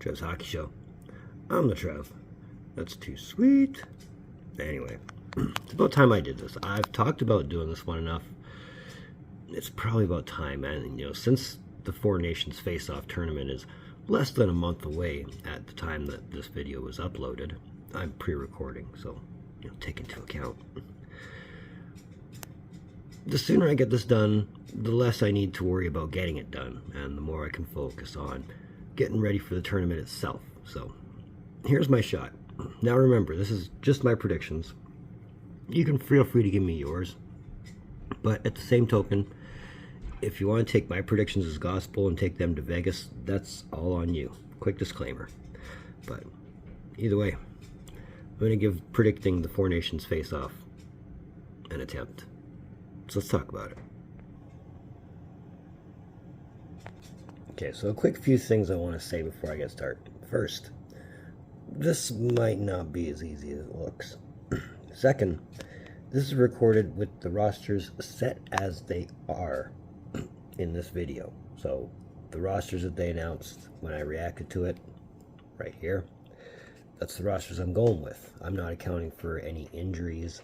Trev's Hockey Show. I'm the Trev. That's too sweet. Anyway, it's about time I did this. I've talked about doing this one enough. It's probably about time, and since the Four Nations Face-Off tournament is less than a month away at the time that this video was uploaded, I'm pre-recording, so take into account. The sooner I get this done, the less I need to worry about getting it done, and the more I can focus on getting ready for the tournament itself. So here's my shot. Now remember, this is just my predictions. You can feel free to give me yours, but at the same token, if you want to take my predictions as gospel and take them to Vegas, that's all on you. Quick disclaimer. But either way, I'm going to give predicting the Four Nations Face-Off an attempt. So let's talk about it. Okay, so a quick few things I want to say before I get started. First, this might not be as easy as it looks. Second, this is recorded with the rosters set as they are in this video. So the rosters that they announced when I reacted to it, right here, that's the rosters I'm going with. I'm not accounting for any injuries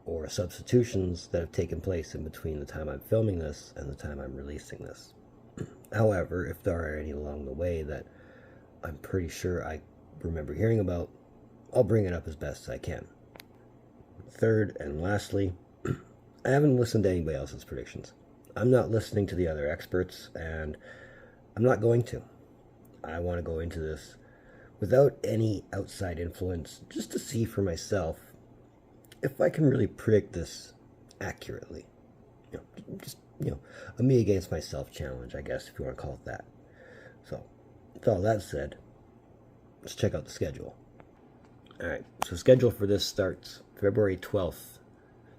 or substitutions that have taken place in between the time I'm filming this and the time I'm releasing this. However, if there are any along the way that I'm pretty sure I remember hearing about, I'll bring it up as best as I can. Third and lastly, I haven't listened to anybody else's predictions. I'm not listening to the other experts, and I'm not going to. I want to go into this without any outside influence, just to see for myself if I can really predict this accurately. A me against myself challenge, I guess, if you want to call it that. So, with all that said, let's check out the schedule. Alright, so schedule for this starts February 12th,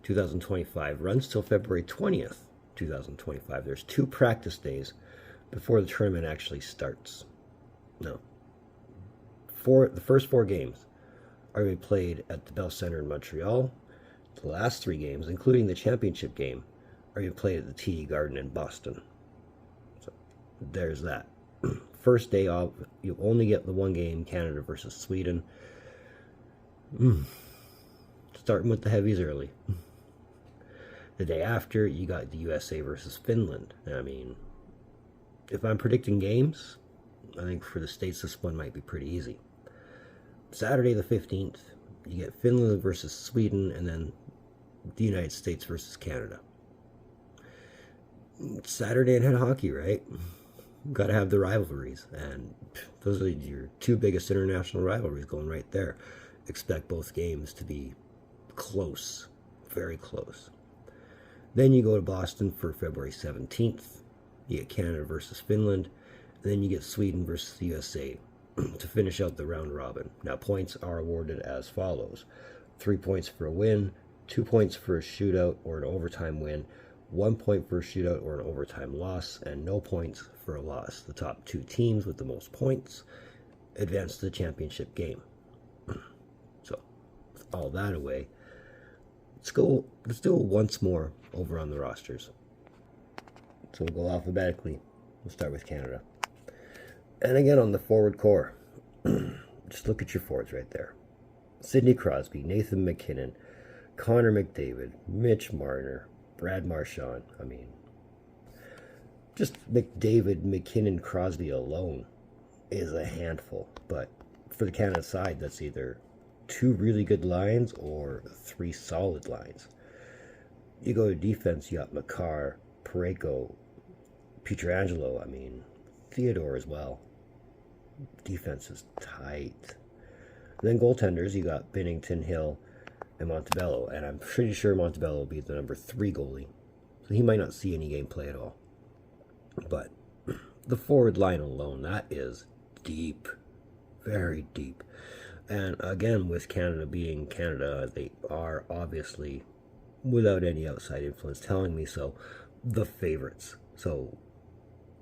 2025, runs till February 20th, 2025. There's 2 practice days before the tournament actually starts. No. The first 4 games are going to be played at the Bell Center in Montreal. The last 3 games, including the championship game, are going to play at the TD Garden in Boston. So there's that. First day off, you only get the 1 game, Canada versus Sweden. Starting with the heavies early. The day after, you got the USA versus Finland. I mean, if I'm predicting games, I think for the States this one might be pretty easy. Saturday the 15th, you get Finland versus Sweden, and then the United States versus Canada. It's Saturday and head hockey, right? Got to have the rivalries, and those are your 2 biggest international rivalries going right there. Expect both games to be close, very close. Then you go to Boston for February 17th. You get Canada versus Finland, and then you get Sweden versus the USA to finish out the round robin. Now, points are awarded as follows: 3 points for a win, 2 points for a shootout or an overtime win, 1 point for a shootout or an overtime loss, and no points for a loss. The top 2 teams with the most points advance to the championship game. So, with all that away, let's do it once more over on the rosters. So we'll go alphabetically. We'll start with Canada. And again, on the forward core, just look at your forwards right there. Sidney Crosby, Nathan MacKinnon, Connor McDavid, Mitch Marner, Brad Marchand. I mean, just McDavid, McKinnon, Crosby alone is a handful. But for the Canada side, that's either 2 really good lines or 3 solid lines. You go to defense, you got Makar, Parayko, Pietrangelo, I mean, Theodore as well. Defense is tight. And then goaltenders, you got Binnington, Hill, and Montebello, and I'm pretty sure Montebello will be the number 3 goalie, so he might not see any gameplay at all. But the forward line alone, that is deep, very deep. And again, with Canada being Canada, they are obviously, without any outside influence telling me so, the favorites. So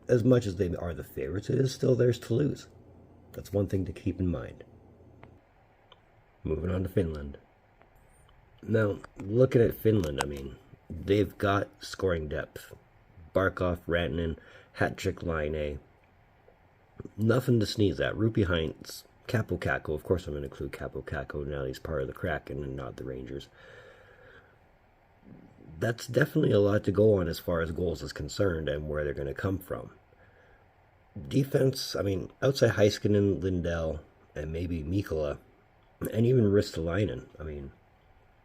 as much as they are the favorites, it is still theirs to lose. That's one thing to keep in mind. Moving on to Finland. Now, looking at Finland, I mean, they've got scoring depth. Barkov, Rantanen, hat-trick Line A. Nothing to sneeze at. Rupi Heinz, Capo Caco. Of course, I'm going to include Capo Caco now he's part of the Kraken and not the Rangers. That's definitely a lot to go on as far as goals is concerned and where they're going to come from. Defense, I mean, outside Heiskanen, Lindell, and maybe Mikkola, and even Ristolainen, I mean,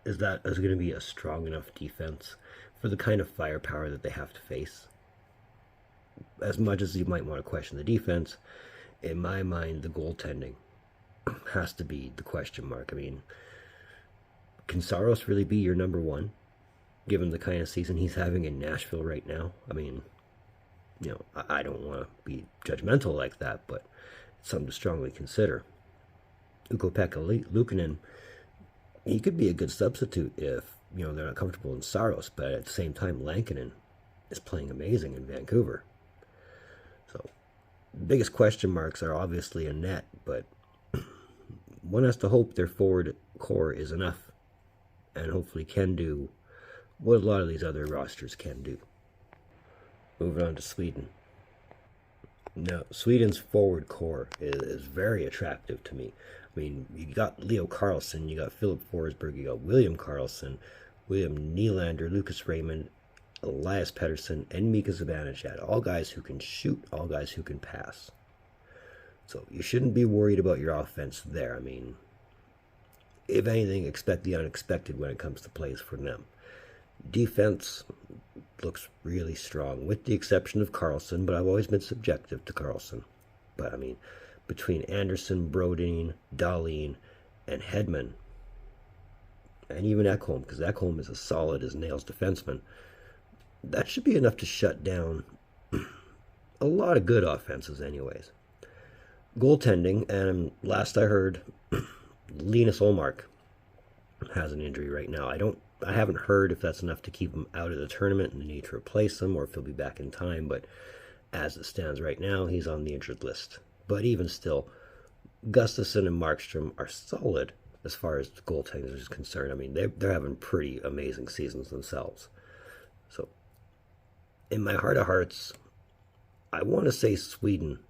is going to be a strong enough defense for the kind of firepower that they have to face? As much as you might want to question the defense, in my mind, the goaltending has to be the question mark. I mean, can Saros really be your number one, given the kind of season he's having in Nashville right now? I mean, you know, I don't want to be judgmental like that, but it's something to strongly consider. Ukko-Pekka Luukkonen, he could be a good substitute if, you know, they're not comfortable in Saros, but at the same time, Lankinen is playing amazing in Vancouver. So, the biggest question marks are obviously in net, but one has to hope their forward core is enough and hopefully can do what a lot of these other rosters can do. Moving on to Sweden. Now, Sweden's forward core is very attractive to me. I mean, you got Leo Carlsson, you got Philip Forsberg, you got William Karlsson, William Nylander, Lucas Raymond, Elias Pettersson, and Mika Zibanejad. All guys who can shoot, all guys who can pass. So you shouldn't be worried about your offense there. I mean, if anything, expect the unexpected when it comes to plays for them. Defense looks really strong, with the exception of Karlsson, but I've always been subjective to Karlsson. But, I mean, between Anderson, Brodin, Dahlin, and Hedman, and even Ekholm, because Ekholm is as solid as nails defenseman, that should be enough to shut down a lot of good offenses anyways. Goaltending, and last I heard, Linus Ullmark has an injury right now. I haven't heard if that's enough to keep him out of the tournament and the need to replace him, or if he'll be back in time, but as it stands right now, he's on the injured list. But even still, Gustafsson and Markstrom are solid as far as goaltending is concerned. I mean, they're having pretty amazing seasons themselves. So, in my heart of hearts, I want to say Sweden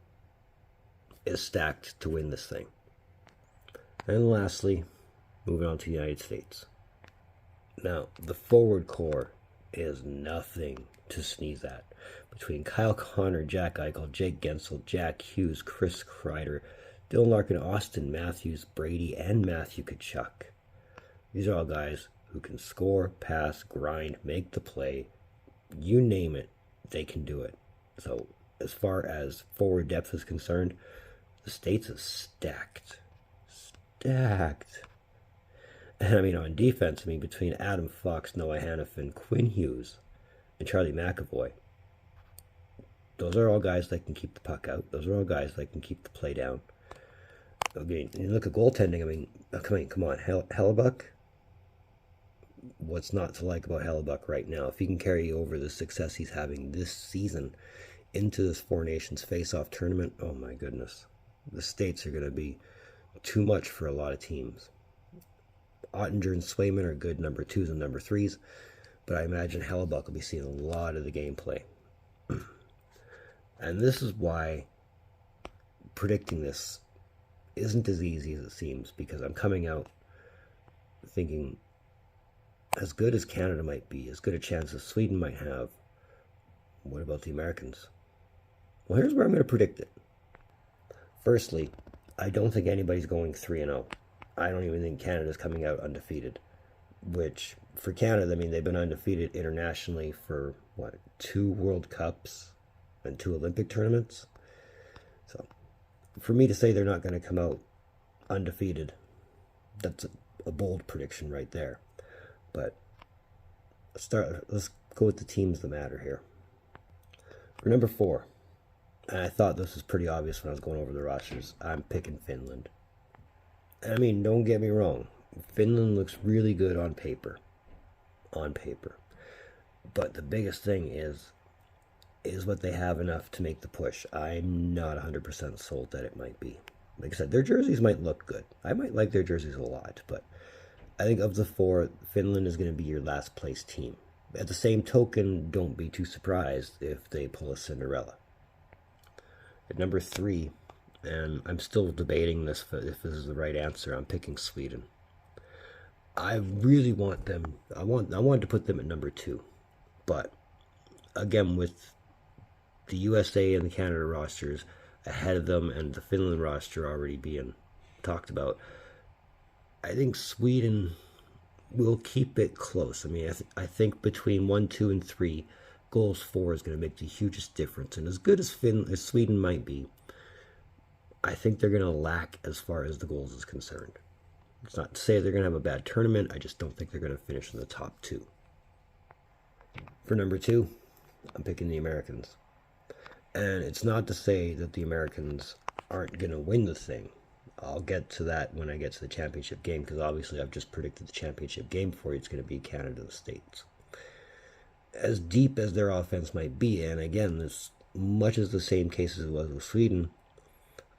is stacked to win this thing. And lastly, moving on to the United States. Now, the forward core is nothing to sneeze at. Between Kyle Connor, Jack Eichel, Jake Gensel, Jack Hughes, Chris Kreider, Dylan Larkin, Austin Matthews, Brady, and Matthew Tkachuk. These are all guys who can score, pass, grind, make the play. You name it, they can do it. So, as far as forward depth is concerned, the States is stacked. Stacked. And I mean, on defense, I mean, between Adam Fox, Noah Hannafin, Quinn Hughes, and Charlie McAvoy, those are all guys that can keep the puck out. Those are all guys that can keep the play down. Okay, you look at goaltending, I mean, come on, Hellebuck. What's not to like about Hellebuck right now? If he can carry over the success he's having this season into this Four Nations face-off tournament, oh my goodness. The States are going to be too much for a lot of teams. Ottinger and Swayman are good number 2s and number 3s, but I imagine Hellebuck will be seeing a lot of the gameplay. And this is why predicting this isn't as easy as it seems, because I'm coming out thinking as good as Canada might be, as good a chance as Sweden might have, what about the Americans? Well, here's where I'm going to predict it. Firstly, I don't think anybody's going 3-0. I don't even think Canada's coming out undefeated, which for Canada, I mean, they've been undefeated internationally for, 2 World Cups and 2 Olympic tournaments. So for me to say they're not going to come out undefeated, that's a bold prediction right there. But let's go with the teams that matter here. For number 4, and I thought this was pretty obvious when I was going over the rosters, I'm picking Finland. I mean, don't get me wrong. Finland looks really good on paper. On paper. But the biggest thing is what they have enough to make the push. I'm not 100% sold that it might be. Like I said, their jerseys might look good. I might like their jerseys a lot, but I think of the 4, Finland is going to be your last place team. At the same token, don't be too surprised if they pull a Cinderella. At number 3, and I'm still debating this if this is the right answer. I'm picking Sweden. I really want them. I wanted to put them at number 2, but again, with the USA and the Canada rosters ahead of them and the Finland roster already being talked about, I think Sweden will keep it close. I mean, I think between 1, 2, and 3, goals for is going to make the hugest difference. And as good as Sweden might be, I think they're going to lack as far as the goals is concerned. It's not to say they're going to have a bad tournament. I just don't think they're going to finish in the top 2. For number 2, I'm picking the Americans. And it's not to say that the Americans aren't going to win the thing. I'll get to that when I get to the championship game, because obviously I've just predicted the championship game for you. It's going to be Canada and the States. As deep as their offense might be, and again, as much as the same case as it was with Sweden,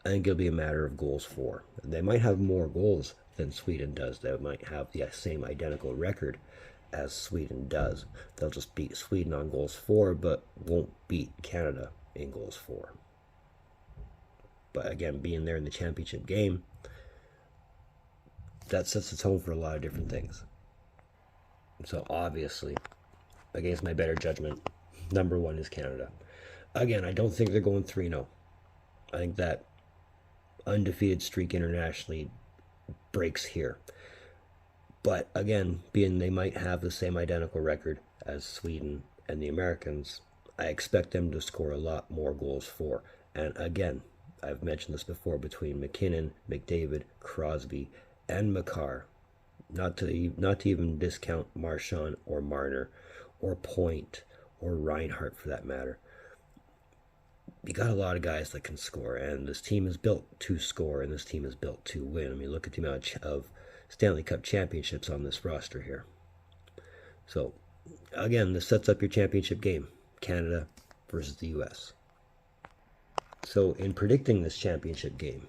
I think it'll be a matter of goals for. They might have more goals than Sweden does. They might have the same identical record as Sweden does. They'll just beat Sweden on goals for, but won't beat Canada in goals for. But again, being there in the championship game, that sets the tone for a lot of different things. So obviously, against my better judgment, number 1 is Canada. Again, I don't think they're going 3-0. I think that undefeated streak internationally breaks here. But again, being they might have the same identical record as Sweden and the Americans, I expect them to score a lot more goals for. And again, I've mentioned this before, between McKinnon, McDavid, Crosby, and Makar, not to even discount Marchand or Marner or Point or Reinhardt for that matter. You got a lot of guys that can score, and this team is built to score, and this team is built to win. I mean, look at the amount of Stanley Cup championships on this roster here. So, again, this sets up your championship game, Canada versus the U.S. So, in predicting this championship game,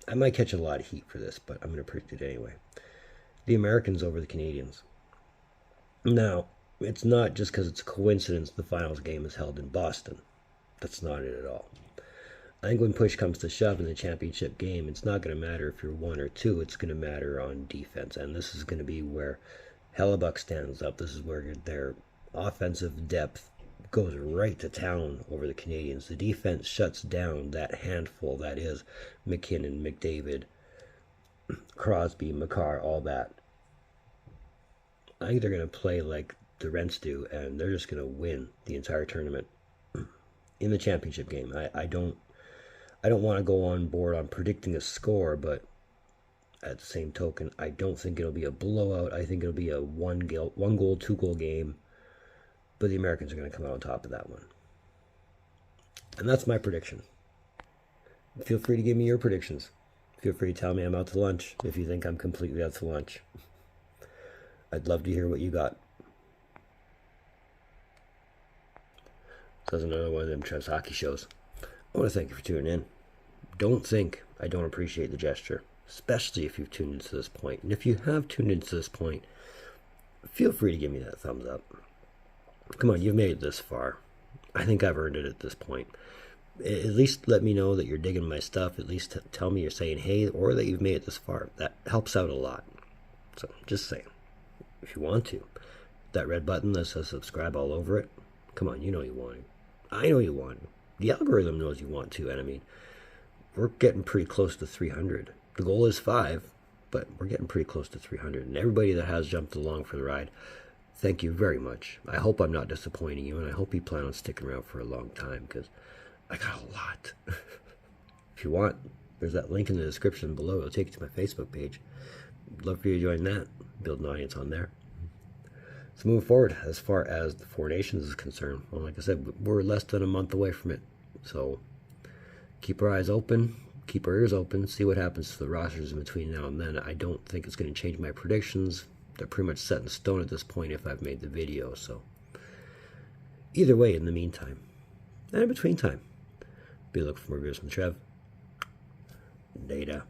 I might catch a lot of heat for this, but I'm going to predict it anyway. The Americans over the Canadians. Now, it's not just because it's a coincidence the finals game is held in Boston. That's not it at all. I think when push comes to shove in the championship game, it's not going to matter if you're 1 or 2. It's going to matter on defense. And this is going to be where Hellebuck stands up. This is where their offensive depth goes right to town over the Canadians. The defense shuts down that handful that is McKinnon, McDavid, Crosby, Makar, all that. I think they're going to play like the Rents do, and they're just going to win the entire tournament in the championship game. I don't want to go on board on predicting a score, but at the same token, I don't think it'll be a blowout. I think it'll be a one goal, 2-goal game, but the Americans are going to come out on top of that one. And that's my prediction. Feel free to give me your predictions. Feel free to tell me I'm out to lunch if you think I'm completely out to lunch. I'd love to hear what you got. So that's another one of them Trev's hockey shows. I want to thank you for tuning in. Don't think I don't appreciate the gesture, especially if you've tuned into this point. And if you have tuned into this point, feel free to give me that thumbs up. Come on, you've made it this far. I think I've earned it at this point. At least let me know that you're digging my stuff. At least tell me you're saying hey, or that you've made it this far. That helps out a lot. So just saying, if you want to, that red button that says subscribe all over it, come on, you know you want to. I know you want to. The algorithm knows you want to, and I mean, we're getting pretty close to 300. The goal is 5, but we're getting pretty close to 300. And everybody that has jumped along for the ride, thank you very much. I hope I'm not disappointing you, and I hope you plan on sticking around for a long time, because I got a lot. If you want, there's that link in the description below. It'll take you to my Facebook page. I'd love for you to join that, build an audience on there. So moving forward, as far as the Four Nations is concerned, well, like I said, we're less than a month away from it. So keep our eyes open, keep our ears open, see what happens to the rosters in between now and then. I don't think it's going to change my predictions. They're pretty much set in stone at this point if I've made the video. So either way, in the meantime, and in between time, be looking for more videos from Trev. Data.